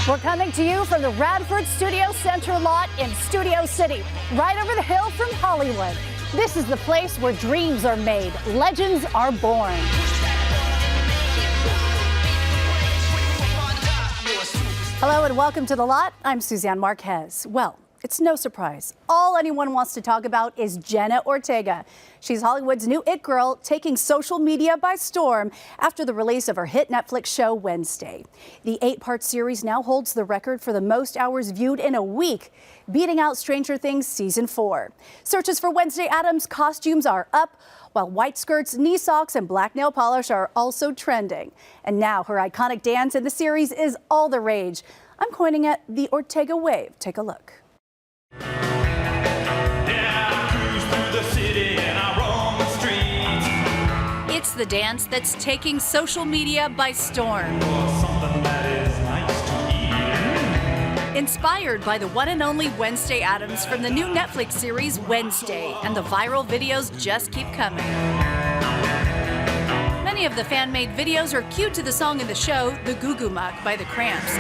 We're coming to you from the Radford Studio Center lot in Studio City, right over the hill from Hollywood. This is the place where dreams are made, legends are born. Hello and welcome to The Lot. I'm Suzanne Marquez. Well, it's no surprise. All anyone wants to talk about is Jenna Ortega. She's Hollywood's new it girl, taking social media by storm after the release of her hit Netflix show Wednesday. The 8-part series now holds the record for the most hours viewed in a week, beating out Stranger Things Season 4. Searches for Wednesday Addams costumes are up, while white skirts, knee socks, and black nail polish are also trending. And now her iconic dance in the series is all the rage. I'm pointing at the Ortega wave. Take a look. It's the dance that's taking social media by storm. Inspired by the one and only Wednesday Addams from the new Netflix series Wednesday, and the viral videos just keep coming. Many of the fan-made videos are cued to the song in the show, The Goo Goo Muck by The Cramps.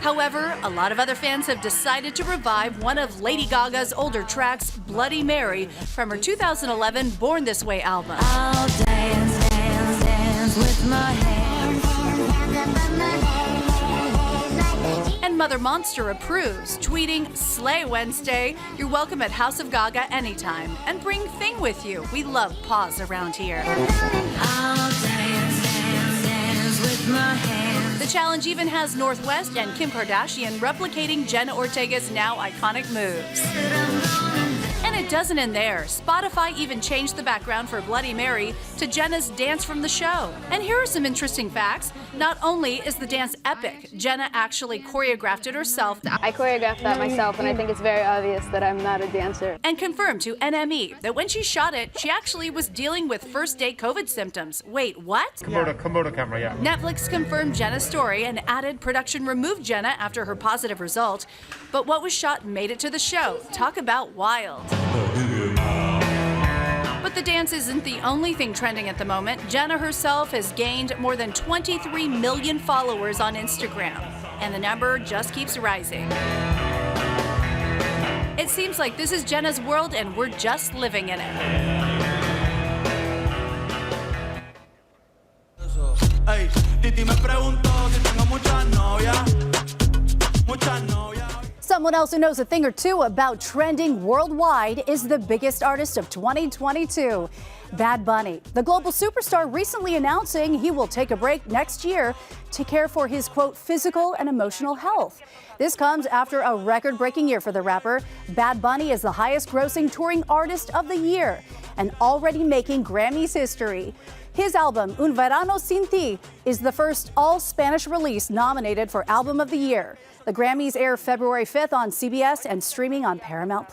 However, a lot of other fans have decided to revive one of Lady Gaga's older tracks, Bloody Mary, from her 2011 Born This Way album. I'll dance, dance, dance with my hands. And Mother Monster approves, tweeting, "Slay Wednesday, you're welcome at House of Gaga anytime, and bring Thing with you. We love paws around here." I'll dance, dance, dance with my hands. The challenge even has North West and Kim Kardashian replicating Jenna Ortega's now iconic moves. And it doesn't end there. Spotify even changed the background for Bloody Mary to Jenna's dance from the show. And here are some interesting facts. Not only is the dance epic, Jenna actually choreographed it herself. I choreographed that myself, and I think it's very obvious that I'm not a dancer. And confirmed to NME that when she shot it, she actually was dealing with first-day COVID symptoms. Wait, what? Komodo camera, yeah. Netflix confirmed Jenna's story and added production removed Jenna after her positive result. But what was shot made it to the show. Talk about wild. But the dance isn't the only thing trending at the moment. Jenna herself has gained more than 23 million followers on Instagram, and the number just keeps rising. It seems like this is Jenna's world, and we're just living in it. Someone else who knows a thing or two about trending worldwide is the biggest artist of 2022, Bad Bunny. The global superstar recently announcing he will take a break next year to care for his, quote, physical and emotional health. This comes after a record-breaking year for the rapper. Bad Bunny is the highest-grossing touring artist of the year and already making Grammys history. His album, Un Verano Sin Ti, is the first all-Spanish release nominated for Album of the Year. The Grammys air February 5th on CBS and streaming on Paramount+.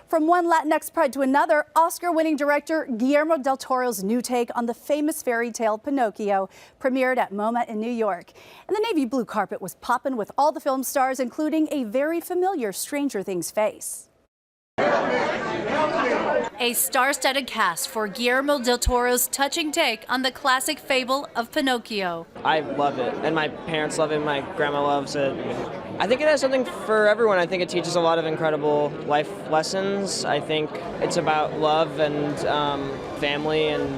From one Latinx pride to another, Oscar-winning director Guillermo del Toro's new take on the famous fairy tale Pinocchio premiered at MoMA in New York. And the navy blue carpet was popping with all the film stars, including a very familiar Stranger Things face. A star-studded cast for Guillermo del Toro's touching take on the classic fable of Pinocchio. I love it, and my parents love it, my grandma loves it. I think it has something for everyone. I think it teaches a lot of incredible life lessons. I think it's about love and family, and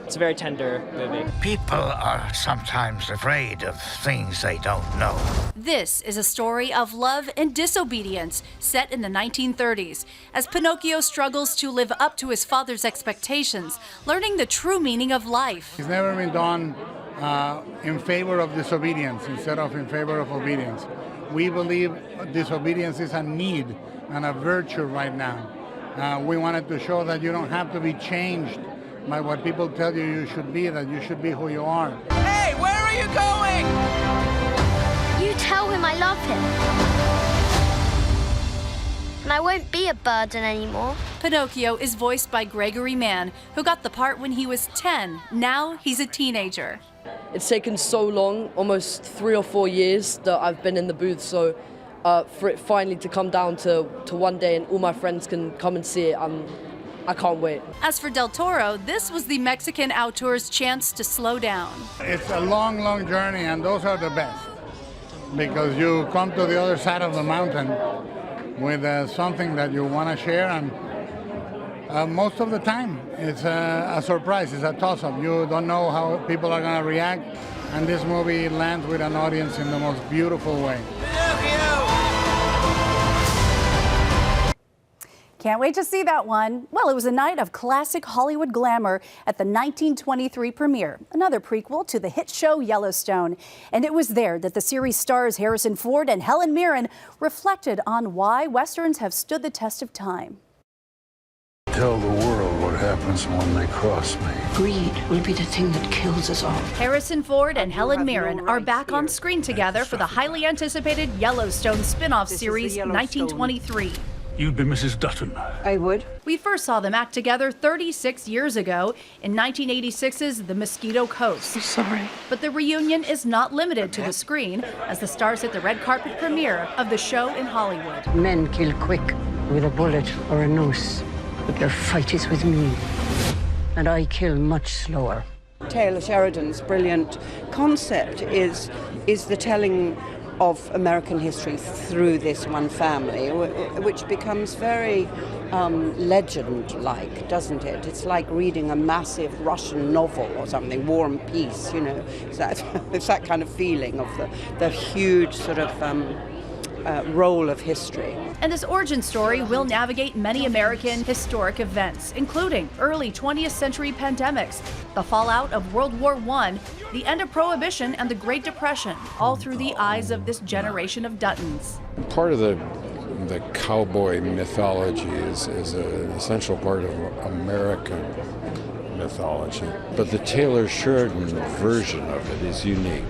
it's a very tender movie. People are sometimes afraid of things they don't know. This is a story of love and disobedience set in the 1930s as Pinocchio struggles to live up to his father's expectations, learning the true meaning of life. It's never been done in favor of disobedience instead of in favor of obedience. We believe disobedience is a need and a virtue right now. We wanted to show that you don't have to be changed by what people tell you you should be, that you should be who you are. Hey, where are you going? You tell him I love him. And I won't be a burden anymore. Pinocchio is voiced by Gregory Mann, who got the part when he was 10. Now he's a teenager. It's taken so long, almost 3 or 4 years that I've been in the booth, so for it finally to come down to one day and all my friends can come and see it, I'm I can't wait. As for Del Toro, this was the Mexican outdoors chance to slow down. It's a long, long journey, and those are the best because you come to the other side of the mountain with something that you want to share, and most of the time it's a surprise, it's a toss-up. You don't know how people are going to react, and this movie lands with an audience in the most beautiful way. Can't wait to see that one. Well, it was a night of classic Hollywood glamour at the 1923 premiere, another prequel to the hit show Yellowstone. And it was there that the series stars Harrison Ford and Helen Mirren reflected on why Westerns have stood the test of time. Tell the world what happens when they cross me. Greed will be the thing that kills us all. Harrison Ford and Helen Mirren are back on screen together for the highly anticipated Yellowstone spin-off series 1923. You'd be Mrs. Dutton. I would. We first saw them act together 36 years ago in 1986's The Mosquito Coast. I'm sorry. But the reunion is not limited to the screen as the stars hit the red carpet premiere of the show in Hollywood. Men kill quick with a bullet or a noose, but their fight is with me. And I kill much slower. Taylor Sheridan's brilliant concept is the telling of American history through this one family, which becomes very legend-like, doesn't it? It's like reading a massive Russian novel or something, War and Peace, you know. It's that kind of feeling of the huge sort of role of history. And this origin story will navigate many American historic events, including early 20th century pandemics, the fallout of World War I, the end of Prohibition, and the Great Depression, all through the eyes of this generation of Duttons. Part of the cowboy mythology is an essential part of American mythology, but the Taylor Sheridan version of it is unique.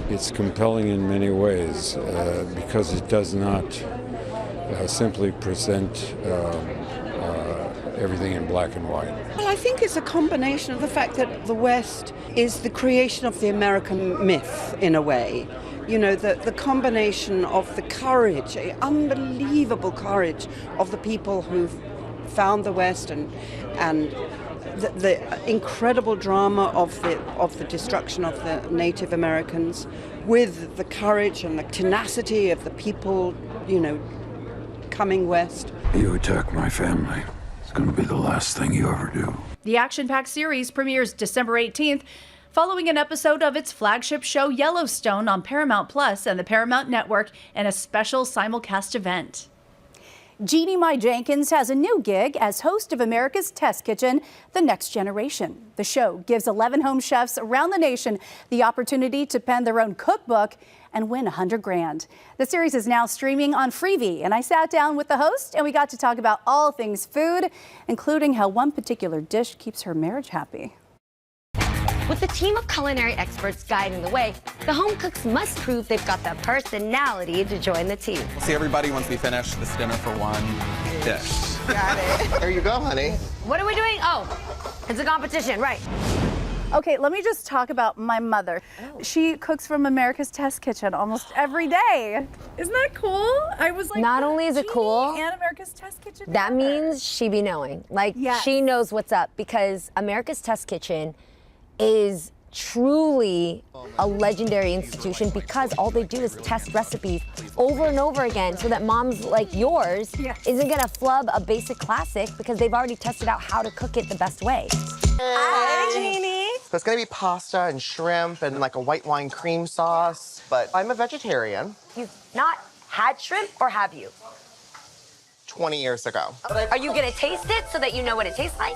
It's compelling in many ways because it does not simply present everything in black and white. Well, I think it's a combination of the fact that the West is the creation of the American myth, in a way. You know, the combination of the courage, unbelievable courage of the people who've found the West and the incredible drama of the destruction of the Native Americans, with the courage and the tenacity of the people, you know, coming west. You attack my family. It's going to be the last thing you ever do. The action-packed series premieres December 18th, following an episode of its flagship show Yellowstone on Paramount Plus and the Paramount Network in a special simulcast event. Jeannie Mai Jenkins has a new gig as host of America's Test Kitchen, The Next Generation. The show gives 11 home chefs around the nation the opportunity to pen their own cookbook and win $100,000. The series is now streaming on Freevee, and I sat down with the host and we got to talk about all things food, including how one particular dish keeps her marriage happy. With a team of culinary experts guiding the way, the home cooks must prove they've got the personality to join the team. We'll see everybody once we finish this dinner for one dish. Got it. There you go, honey. What are we doing? Oh, it's a competition, right. Okay, let me just talk about my mother. She cooks from America's Test Kitchen almost every day. Isn't that cool? I was like, not only is it cool, and America's Test Kitchen. That means she be knowing. Like, she knows what's up, because America's Test Kitchen is truly a legendary institution because all they do is test recipes over and over again so that moms like yours isn't gonna flub a basic classic because they've already tested out how to cook it the best way. Hi, Jeannie. So it's gonna be pasta and shrimp and like a white wine cream sauce, but I'm a vegetarian. You've not had shrimp, or have you? 20 years ago. Are you gonna taste it so that you know what it tastes like?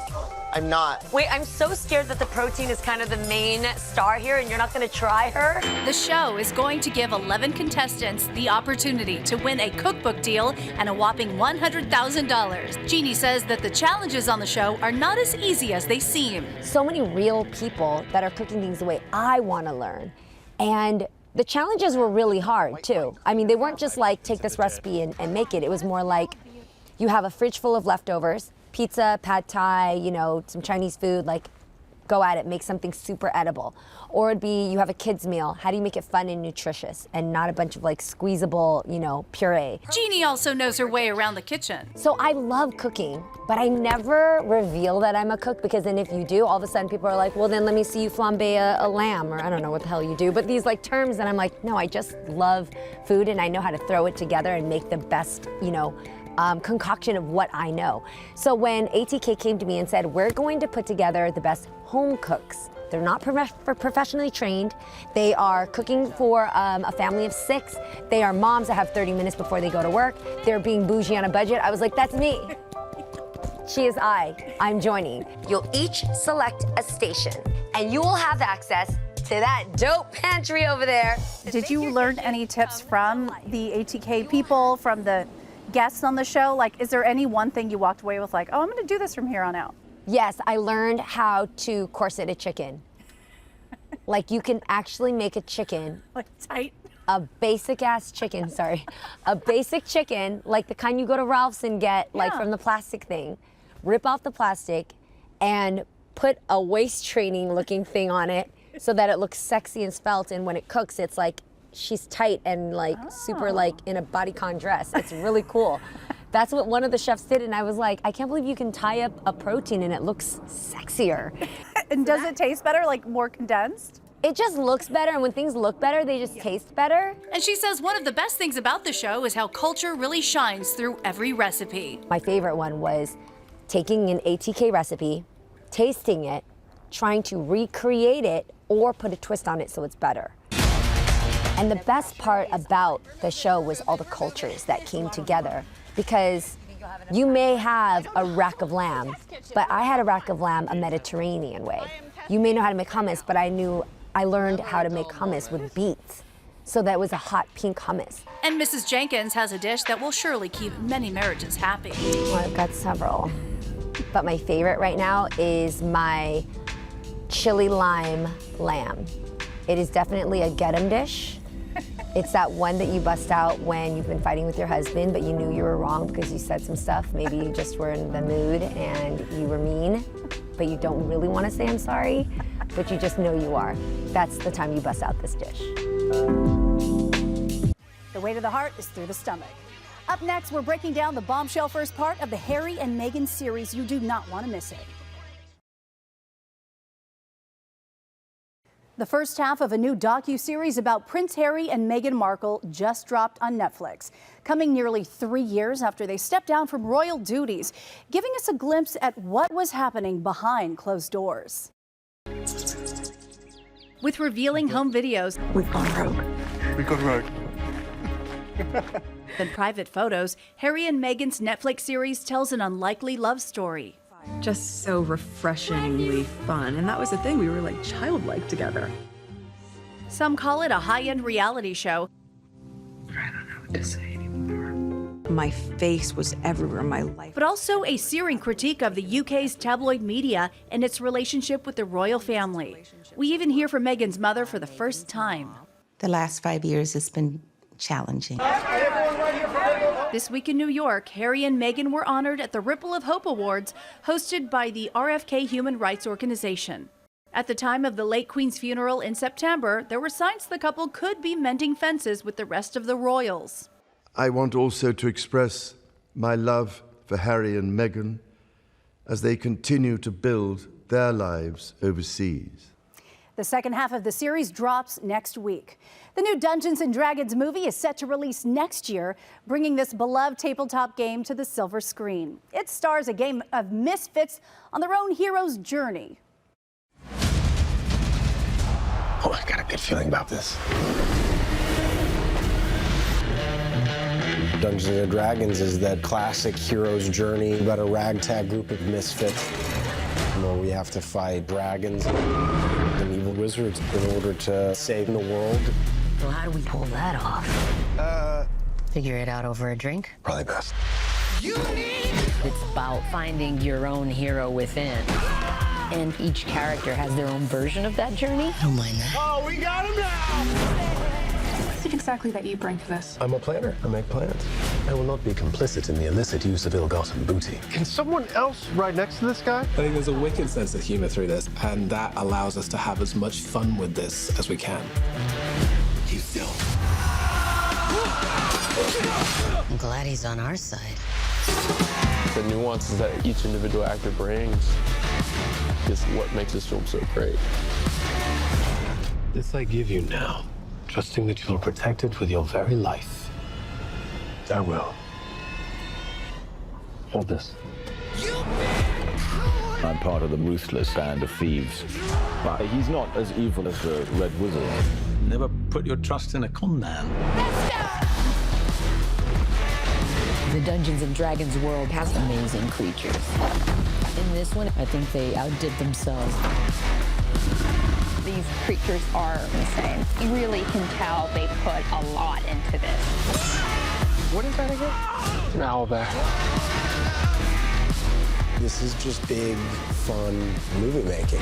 I'm not. Wait, I'm so scared that the protein is kind of the main star here and you're not gonna try her. The show is going to give 11 contestants the opportunity to win a cookbook deal and a whopping $100,000. Jeannie says that the challenges on the show are not as easy as they seem. So many real people that are cooking things the way I wanna learn. And the challenges were really hard too. I mean, they weren't just like, take this recipe and make it. It was more like, you have a fridge full of leftovers, pizza, pad thai, you know, some Chinese food, like go at it, make something super edible. Or it'd be, you have a kid's meal. How do you make it fun and nutritious and not a bunch of like squeezable, puree? Jeannie also knows her way around the kitchen. So I love cooking, but I never reveal that I'm a cook, because then if you do, all of a sudden people are like, well, then let me see you flambe a lamb, or I don't know what the hell you do. But these like terms, and I'm like, no, I just love food and I know how to throw it together and make the best, concoction of what I know. So when ATK came to me and said, we're going to put together the best home cooks. They're not professionally trained. They are cooking for a family of 6. They are moms that have 30 minutes before they go to work. They're being bougie on a budget. I was like, that's me. She is I'm joining. You'll each select a station and you will have access to that dope pantry over there. Did you learn any tips from the ATK people, from the guests on the show? Like, is there any one thing you walked away with like, oh, I'm gonna do this from here on out? Yes, I learned how to corset a chicken. Like, you can actually make a chicken. Like tight? A basic ass chicken, sorry. A basic chicken, like the kind you go to Ralph's and get, like from the plastic thing. Rip off the plastic and put a waist training looking thing on it so that it looks sexy and svelte, and when it cooks, it's like, she's tight and like super like in a bodycon dress. It's really cool. That's what one of the chefs did, and I was like, I can't believe you can tie up a protein and it looks sexier. And does it taste better, like more condensed? It just looks better, and when things look better, they just taste better. And she says one of the best things about the show is how culture really shines through every recipe. My favorite one was taking an ATK recipe, tasting it, trying to recreate it or put a twist on it so it's better. And the best part about the show was all the cultures that came together, because you may have a rack of lamb, but I had a rack of lamb a Mediterranean way. You may know how to make hummus, but I learned how to make hummus with beets. So that was a hot pink hummus. And Mrs. Jenkins has a dish that will surely keep many marriages happy. Well, I've got several, but my favorite right now is my chili lime lamb. It is definitely a get 'em dish. It's that one that you bust out when you've been fighting with your husband, but you knew you were wrong because you said some stuff. Maybe you just were in the mood and you were mean, but you don't really want to say I'm sorry, but you just know you are. That's the time you bust out this dish. The way to the heart is through the stomach. Up next, we're breaking down the bombshell first part of the Harry and Meghan series. You do not want to miss it. The first half of a new docu-series about Prince Harry and Meghan Markle just dropped on Netflix, coming nearly 3 years after they stepped down from royal duties, giving us a glimpse at what was happening behind closed doors. With revealing home videos, We've gone rogue. We got rogue. and private photos, Harry and Meghan's Netflix series tells an unlikely love story. Just so refreshingly fun. And that was the thing, we were like childlike together. Some call it a high-end reality show. I don't know what to say anymore. My face was everywhere in my life. But also a searing critique of the UK's tabloid media and its relationship with the royal family. We even hear from Meghan's mother for the first time. The last 5 years has been challenging. This week in New York, Harry and Meghan were honored at the Ripple of Hope Awards, hosted by the RFK Human Rights Organization. At the time of the late Queen's funeral in September, there were signs the couple could be mending fences with the rest of the royals. I want also to express my love for Harry and Meghan as they continue to build their lives overseas. The second half of the series drops next week. The new Dungeons & Dragons movie is set to release next year, bringing this beloved tabletop game to the silver screen. It stars a game of misfits on their own hero's journey. Oh, I got a good feeling about this. Dungeons & Dragons is that classic hero's journey about a ragtag group of misfits where we have to fight dragons and evil wizards in order to save the world. Well, how do we pull that off? Figure it out over a drink? Probably best. It's about finding your own hero within. And each character has their own version of that journey. I don't mind that. Oh, we got him now! is it exactly that you bring to this? I'm a planner. I make plans. I will not be complicit in the illicit use of ill-gotten booty. Can someone else ride next to this guy? I think there's a wicked sense of humor through this, and that allows us to have as much fun with this as we can. You still. I'm glad he's on our side. The nuances that each individual actor brings is what makes this film so great. This I give you now, trusting that you'll protect it with your very life. I will. Hold this. I'm part of the ruthless band of thieves, but he's not as evil as the Red Wizard. Never put your trust in a con man. The Dungeons & Dragons world has amazing creatures. In this one, I think they outdid themselves. These creatures are insane. You really can tell they put a lot into this. What is that again? An owlbear. This is just big, fun movie making.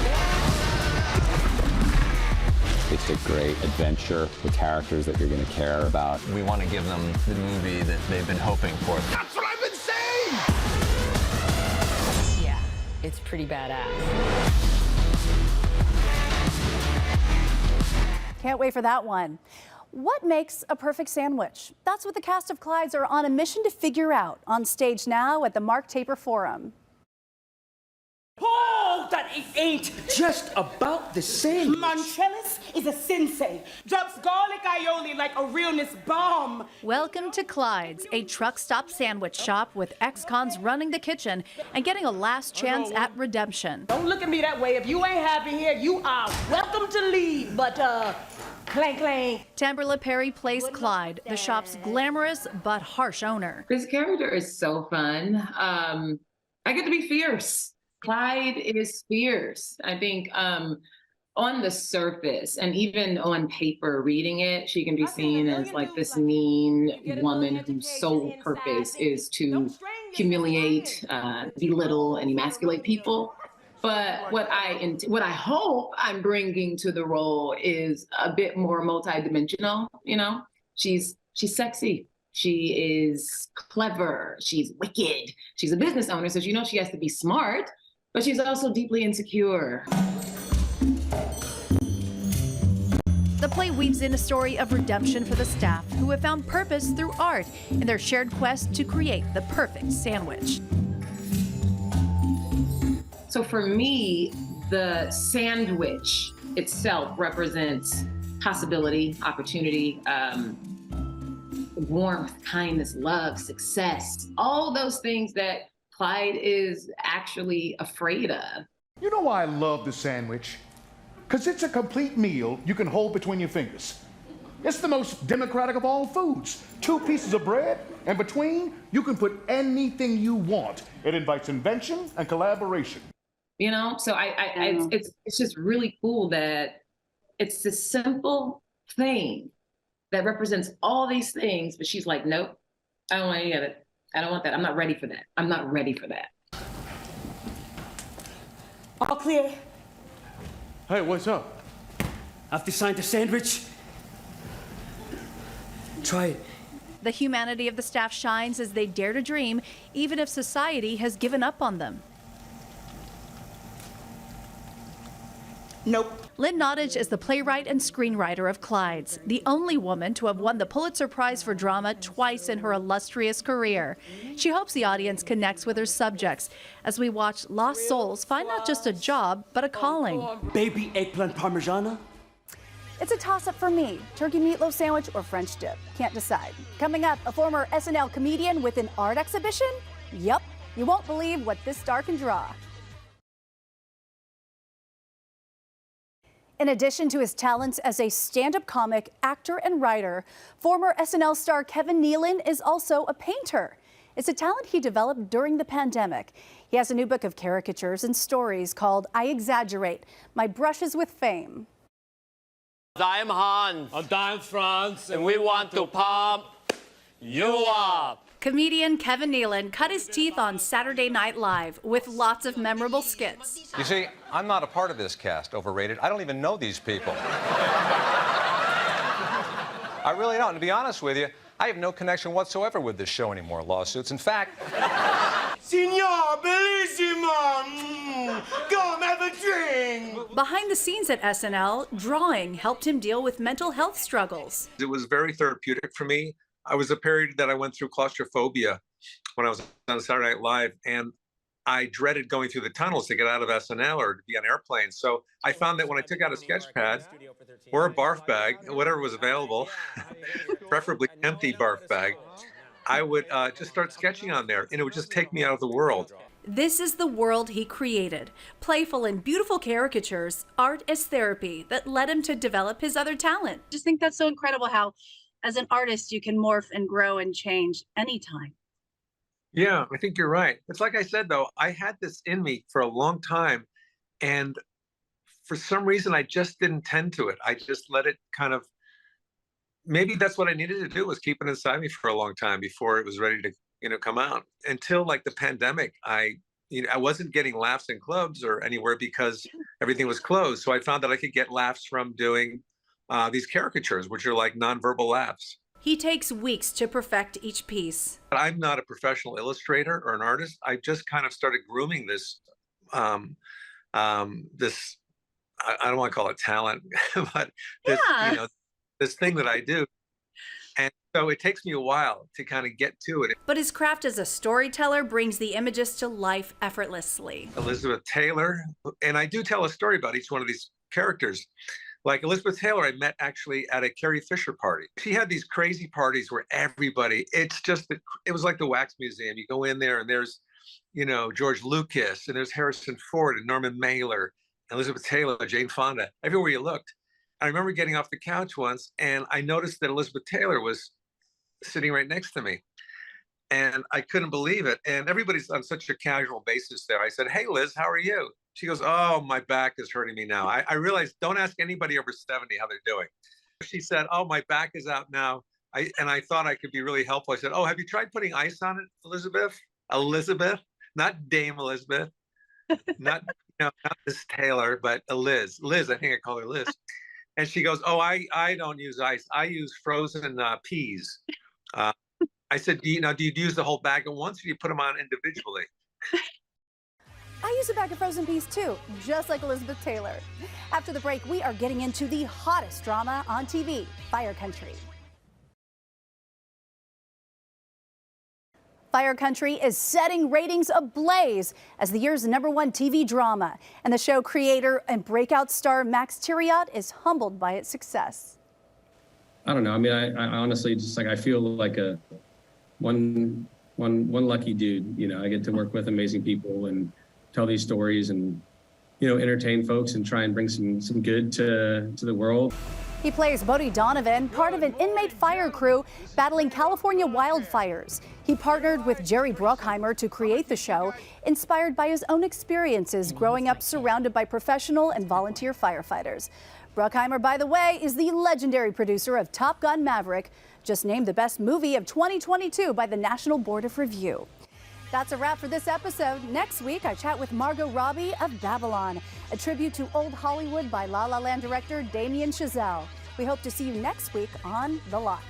It's a great adventure with characters that you're going to care about. We want to give them the movie that they've been hoping for. That's what I've been saying! Yeah, it's pretty badass. Can't wait for that one. What makes a perfect sandwich? That's what the cast of Clydes are on a mission to figure out. On stage now at the Mark Taper Forum. Oh, that it ain't just about the sandwich. Montrellis is a sensei. Drops garlic aioli like a realness bomb. Welcome to Clyde's, a truck stop sandwich shop with ex-cons running the kitchen and getting a last chance at redemption. Don't look at me that way. If you ain't happy here, you are welcome to leave. But, clank, clank. Tamberla Perry plays Clyde, the shop's glamorous but harsh owner. This character is so fun. I get to be fierce. Clyde is fierce. I think on the surface and even on paper reading it, she can be seen as like this mean woman whose sole purpose is to humiliate, belittle, and emasculate people. But what I hope I'm bringing to the role is a bit more multidimensional. You know, she's sexy. She is clever. She's wicked. She's a business owner, so you know she has to be smart. But she's also deeply insecure. The play weaves in a story of redemption for the staff who have found purpose through art in their shared quest to create the perfect sandwich. So for me, the sandwich itself represents possibility, opportunity, warmth, kindness, love, success, all those things that Clyde is actually afraid of. You know why I love the sandwich? Because it's a complete meal you can hold between your fingers. It's the most democratic of all foods. 2 pieces of bread, and between, you can put anything you want. It invites invention and collaboration. You know, so it's just really cool that it's this simple thing that represents all these things, but she's like, nope, I don't want any of it. I don't want that. I'm not ready for that. I'm not ready for that. All clear. Hey, what's up? I've designed a sandwich. Try it. The humanity of the staff shines as they dare to dream, even if society has given up on them. Nope. Lynn Nottage is the playwright and screenwriter of Clydes, the only woman to have won the Pulitzer Prize for Drama twice in her illustrious career. She hopes the audience connects with her subjects as we watch lost souls find not just a job, but a calling. Baby eggplant parmigiana? It's a toss-up for me, turkey meatloaf sandwich or French dip. Can't decide. Coming up, a former SNL comedian with an art exhibition? Yup, you won't believe what this star can draw. In addition to his talents as a stand-up comic, actor, and writer, former SNL star Kevin Nealon is also a painter. It's a talent he developed during the pandemic. He has a new book of caricatures and stories called I Exaggerate, My Brushes with Fame. I'm Hans. And I'm Franz. And we want to pump you up. Comedian Kevin Nealon cut his teeth on Saturday Night Live with lots of memorable skits. You see, I'm not a part of this cast, Overrated. I don't even know these people. I really don't. And to be honest with you, I have no connection whatsoever with this show anymore, lawsuits. In fact... Signor Bellissimo! Come have a drink! Behind the scenes at SNL, drawing helped him deal with mental health struggles. It was very therapeutic for me. I was a period that I went through claustrophobia when I was on Saturday Night Live, and I dreaded going through the tunnels to get out of SNL or to be on airplanes. So I found that when I took out a sketch pad or a barf bag, whatever was available, preferably empty barf bag, I would just start sketching on there, and it would just take me out of the world. This is the world he created. Playful and beautiful caricatures, art as therapy that led him to develop his other talent. I just think that's so incredible how, as an artist, you can morph and grow and change anytime. Yeah, I think you're right. It's like I said, though, I had this in me for a long time, and for some reason, I just didn't tend to it. I just let it kind of, maybe that's what I needed to do, was keep it inside me for a long time before it was ready to, come out. Until like the pandemic, I wasn't getting laughs in clubs or anywhere because everything was closed. So I found that I could get laughs from doing these caricatures, which are like nonverbal laughs. He takes weeks to perfect each piece. I'm not a professional illustrator or an artist. I just kind of started grooming this, this, I don't want to call it talent, but this, this thing that I do. And so it takes me a while to kind of get to it. But his craft as a storyteller brings the images to life effortlessly. Elizabeth Taylor, and I do tell a story about each one of these characters. Like Elizabeth Taylor, I met actually at a Carrie Fisher party. She had these crazy parties where everybody, it was like the Wax Museum. You go in there and there's, George Lucas, and there's Harrison Ford and Norman Mailer, Elizabeth Taylor, Jane Fonda, everywhere you looked. I remember getting off the couch once and I noticed that Elizabeth Taylor was sitting right next to me. And I couldn't believe it. And everybody's on such a casual basis there. I said, "Hey, Liz, how are you?" She goes, "Oh, my back is hurting me now." I realized, don't ask anybody over 70 how they're doing. She said, "Oh, my back is out now." And I thought I could be really helpful. I said, "Oh, have you tried putting ice on it, Elizabeth?" Elizabeth, not Dame Elizabeth, not Miss Taylor, but Liz. Liz, I think I call her Liz. And she goes, "Oh, I don't use ice. I use frozen peas." I said, do you use the whole bag at once, or do you put them on individually? I use a bag of frozen peas too, just like Elizabeth Taylor. After the break, we are getting into the hottest drama on TV, Fire Country. Fire Country is setting ratings ablaze as the year's #1 TV drama. And the show creator and breakout star Max Tiriot is humbled by its success. I don't know. I mean, I honestly just I feel like a one lucky dude. I get to work with amazing people and tell these stories and, entertain folks and try and bring some good to the world. He plays Bodie Donovan, part of an inmate fire crew battling California wildfires. He partnered with Jerry Bruckheimer to create the show, inspired by his own experiences growing up surrounded by professional and volunteer firefighters. Bruckheimer, by the way, is the legendary producer of Top Gun: Maverick, just named the best movie of 2022 by the National Board of Review. That's a wrap for this episode. Next week, I chat with Margot Robbie of Babylon, a tribute to old Hollywood by La La Land director Damien Chazelle. We hope to see you next week on The Lot.